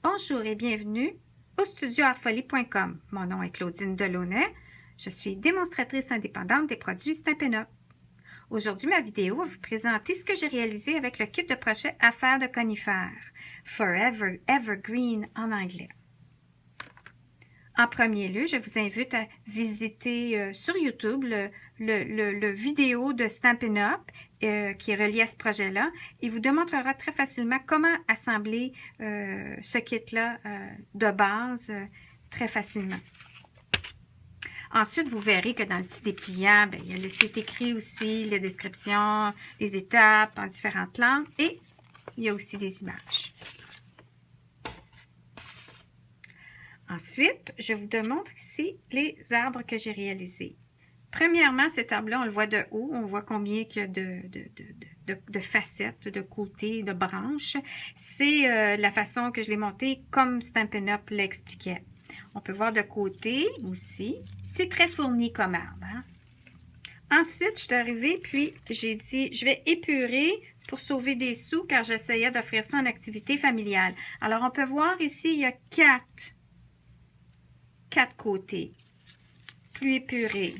Bonjour et bienvenue au studioartfolie.com. Mon nom est Claudine Delaunay. Je suis démonstratrice indépendante des produits Stampin' Up. Aujourd'hui, ma vidéo va vous présenter ce que j'ai réalisé avec le kit de crochet Affaires de conifères, Forever Evergreen en anglais. En premier lieu, je vous invite à visiter sur YouTube le vidéo de Stampin' Up qui est relié à ce projet-là. Il vous démontrera très facilement comment assembler ce kit-là de base très facilement. Ensuite, vous verrez que dans le petit dépliant, c'est écrit aussi les descriptions, les étapes en différentes langues et il y a aussi des images. Ensuite, je vous démontre ici les arbres que j'ai réalisés. Premièrement, cet arbre-là, on le voit de haut. On voit combien il y a de facettes, de côtés, de branches. C'est la façon que je l'ai monté comme Stampin' Up l'expliquait. On peut voir de côté aussi. C'est très fourni comme arbre. Hein? Ensuite, je suis arrivée, puis j'ai dit, je vais épurer pour sauver des sous, car j'essayais d'offrir ça en activité familiale. Alors, on peut voir ici, il y a quatre côtés, plus épuré.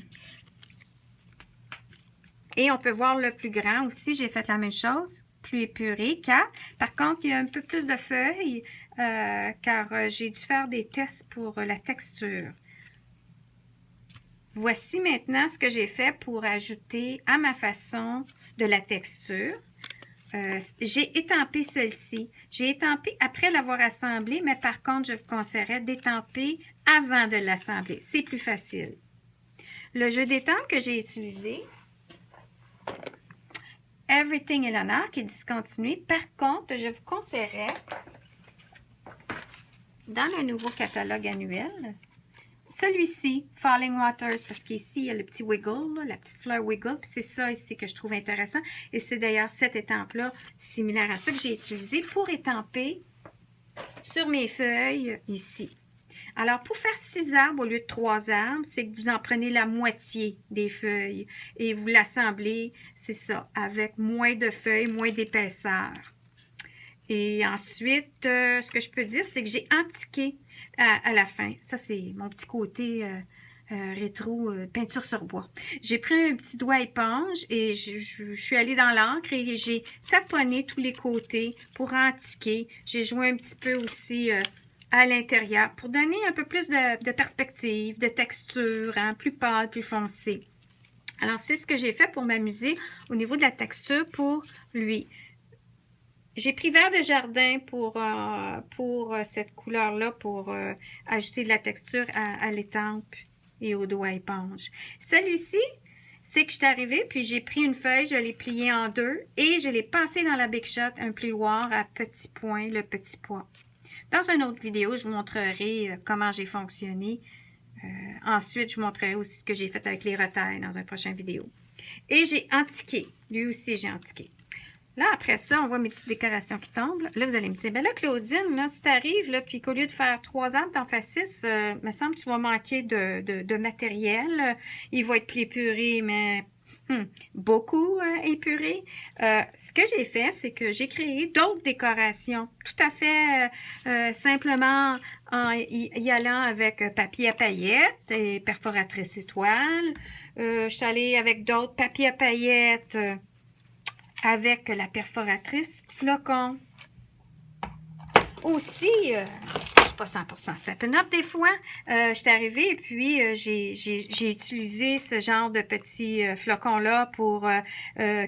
Et on peut voir le plus grand aussi, j'ai fait la même chose, plus épuré, 4. Par contre, il y a un peu plus de feuilles, car j'ai dû faire des tests pour la texture. Voici maintenant ce que j'ai fait pour ajouter à ma façon de la texture. J'ai étampé celle-ci. J'ai étampé après l'avoir assemblée, mais par contre, je vous conseillerais d'étamper avant de l'assembler. C'est plus facile. Le jeu d'étampe que j'ai utilisé, Everything Eleanor, qui est discontinué. Par contre, je vous conseillerais, dans le nouveau catalogue annuel, celui-ci, Falling Waters, parce qu'ici, il y a le petit wiggle, là, la petite fleur wiggle, puis c'est ça ici que je trouve intéressant. Et c'est d'ailleurs cette étampe-là, similaire à ça, que j'ai utilisé pour étamper sur mes feuilles ici. Alors, pour faire 6 arbres au lieu de 3 arbres, c'est que vous en prenez la moitié des feuilles et vous l'assemblez, c'est ça, avec moins de feuilles, moins d'épaisseur. Et ensuite, ce que je peux dire, c'est que j'ai antiqué à la fin. Ça, c'est mon petit côté rétro, peinture sur bois. J'ai pris un petit doigt éponge et je suis allée dans l'encre et j'ai taponné tous les côtés pour antiquer. J'ai joué un petit peu aussi à l'intérieur pour donner un peu plus de perspective, de texture, hein, plus pâle, plus foncé. Alors, c'est ce que j'ai fait pour m'amuser au niveau de la texture pour lui. J'ai pris vert de jardin pour cette couleur-là, pour ajouter de la texture à l'étampe et au doigt éponge. Celui-ci, c'est que je suis arrivée, puis j'ai pris une feuille, je l'ai pliée en deux et je l'ai passée dans la Big Shot, un plioir à petits points, le petit pois. Dans une autre vidéo, je vous montrerai comment j'ai fonctionné. Ensuite, je vous montrerai aussi ce que j'ai fait avec les retailles dans une prochaine vidéo. Et j'ai antiqué. Lui aussi, j'ai antiqué. Là, après ça, on voit mes petites décorations qui tombent. Là, vous allez me dire, ben là, Claudine, là, si tu arrives, puis qu'au lieu de faire 3 arbres, tu en fais 6, me semble que tu vas manquer de matériel. Il va être plus épuré, mais beaucoup épuré. Ce que j'ai fait, c'est que j'ai créé d'autres décorations, tout à fait simplement en y allant avec papier à paillettes et perforatrice étoile. Je suis allée avec d'autres papiers à paillettes avec la perforatrice flocon. Aussi, je ne suis pas 100% Stampin' Up des fois. Je suis arrivée et puis j'ai utilisé ce genre de petits flocons-là pour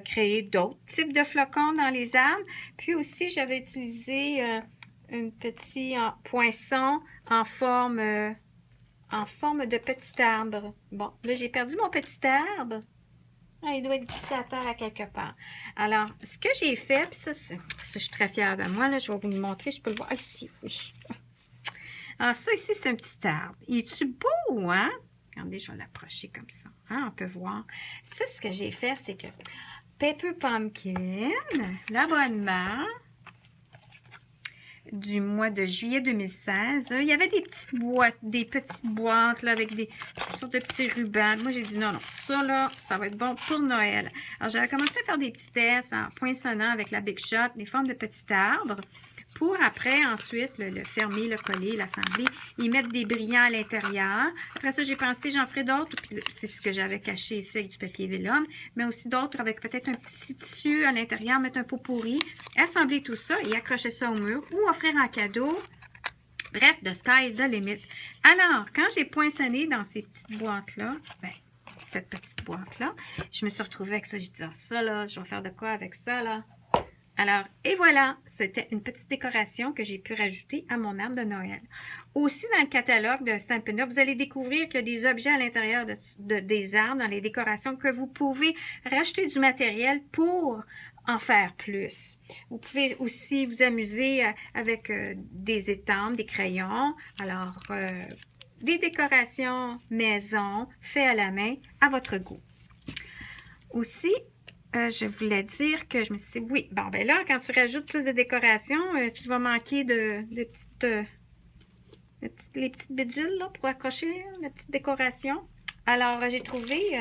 créer d'autres types de flocons dans les arbres. Puis aussi, j'avais utilisé un petit poinçon en forme de petit arbre. Bon, là, j'ai perdu mon petit arbre. Ah, il doit être glissé à terre à quelque part. Alors, ce que j'ai fait, puis ça, je suis très fière de moi, là, je vais vous le montrer, je peux le voir ici, oui. Alors, ça ici, c'est un petit arbre. Il est-tu beau, hein? Regardez, je vais l'approcher comme ça. Hein, on peut voir. Ça, ce que j'ai fait, c'est que Paper Pumpkin, l'abonnement du mois de juillet 2016, il y avait des petites boîtes là, avec toutes sortes de petits rubans. Moi, j'ai dit non, ça là, ça va être bon pour Noël. Alors, j'avais commencé à faire des petits tests en poinçonnant avec la Big Shot, des formes de petits arbres pour après, ensuite, le fermer, le coller, l'assembler, y mettre des brillants à l'intérieur. Après ça, j'ai pensé, j'en ferai d'autres, puis c'est ce que j'avais caché ici avec du papier vélum, mais aussi d'autres avec peut-être un petit tissu à l'intérieur, mettre un pot pourri, assembler tout ça et accrocher ça au mur ou offrir en cadeau. Bref, the sky is the limit. Alors, quand j'ai poinçonné dans ces petites boîtes-là, ben, cette petite boîte-là, je me suis retrouvée avec ça. J'ai dit, ah, ça là, je vais faire de quoi avec ça là? Alors, et voilà, c'était une petite décoration que j'ai pu rajouter à mon arbre de Noël. Aussi, dans le catalogue de Stampin' Up, vous allez découvrir qu'il y a des objets à l'intérieur des arbres, dans les décorations, que vous pouvez racheter du matériel pour en faire plus. Vous pouvez aussi vous amuser avec des étampes, des crayons. Alors, des décorations maison, faites à la main, à votre goût. Aussi, je voulais dire que je me suis dit, oui, bon, ben là, quand tu rajoutes plus de décorations, tu vas manquer de petites, les petites bidules là, pour accrocher la petite décoration. Alors, j'ai trouvé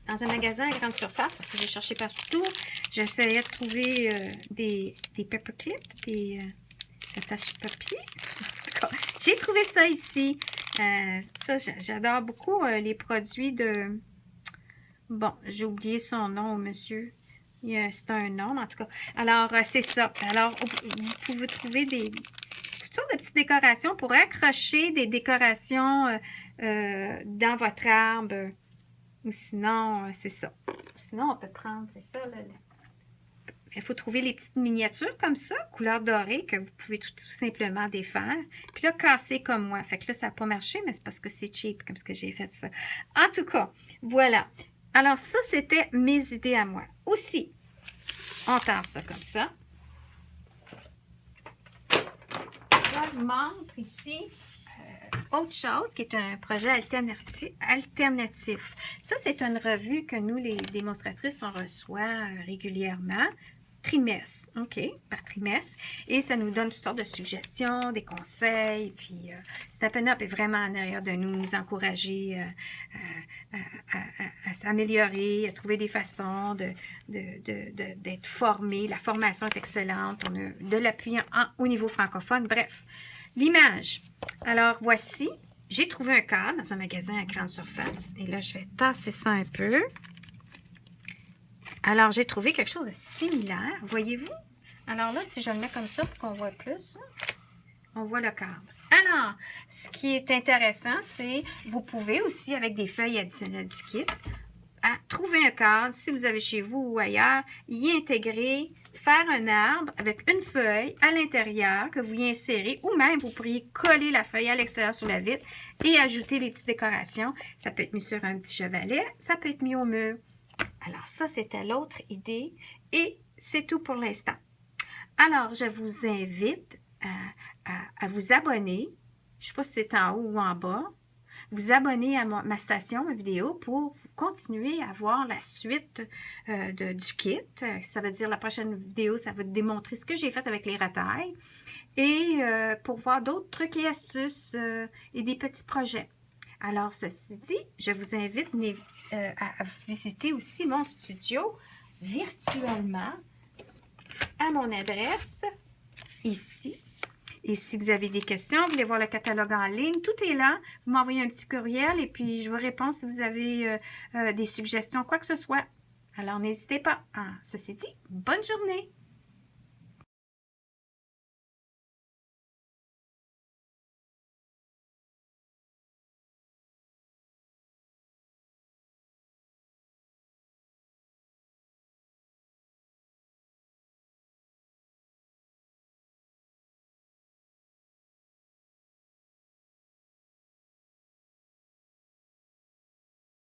dans un magasin à grande surface, parce que j'ai cherché partout, j'essayais de trouver des paperclips, des attaches papier. J'ai trouvé ça ici. Ça, j'adore beaucoup les produits de... Bon, j'ai oublié son nom, monsieur. C'est un nom, en tout cas. Alors, c'est ça. Alors, vous pouvez trouver toutes sortes de petites décorations pour accrocher des décorations dans votre arbre. Ou sinon, c'est ça. Sinon, on peut prendre, c'est ça, là. Il faut trouver les petites miniatures comme ça, couleur dorée, que vous pouvez tout simplement défaire. Puis là, casser comme moi. Fait que là, ça n'a pas marché, mais c'est parce que c'est cheap, comme ce que j'ai fait ça. En tout cas, voilà. Alors, ça, c'était mes idées à moi. Aussi, on tend ça comme ça. Je vous montre ici autre chose qui est un projet alternatif. Ça, c'est une revue que nous, les démonstratrices, on reçoit régulièrement. Trimestre, OK, par trimestre. Et ça nous donne toutes sortes de suggestions, des conseils. Puis, Stampin' Up est vraiment en arrière de nous encourager à s'améliorer, à trouver des façons d'être formés. La formation est excellente. On a de l'appui au niveau francophone. Bref, l'image. Alors, voici. J'ai trouvé un cadre dans un magasin à grande surface. Et là, je vais tasser ça un peu. Alors, j'ai trouvé quelque chose de similaire, voyez-vous? Alors là, si je le mets comme ça pour qu'on voit plus, on voit le cadre. Alors, ce qui est intéressant, c'est vous pouvez aussi, avec des feuilles additionnelles du kit, trouver un cadre, si vous avez chez vous ou ailleurs, y intégrer, faire un arbre avec une feuille à l'intérieur que vous y insérez, ou même vous pourriez coller la feuille à l'extérieur sur la vitre et ajouter les petites décorations. Ça peut être mis sur un petit chevalet, ça peut être mis au mur. Alors, ça, c'était l'autre idée et c'est tout pour l'instant. Alors, je vous invite à vous abonner. Je ne sais pas si c'est en haut ou en bas. Vous abonner à ma station vidéo pour continuer à voir la suite du kit. Ça veut dire la prochaine vidéo, ça va démontrer ce que j'ai fait avec les retailles et pour voir d'autres trucs et astuces et des petits projets. Alors, ceci dit, je vous invite à visiter aussi mon studio virtuellement à mon adresse ici. Et si vous avez des questions, vous voulez voir le catalogue en ligne, tout est là. Vous m'envoyez un petit courriel et puis je vous réponds si vous avez des suggestions, quoi que ce soit. Alors, n'hésitez pas. Ceci dit, bonne journée!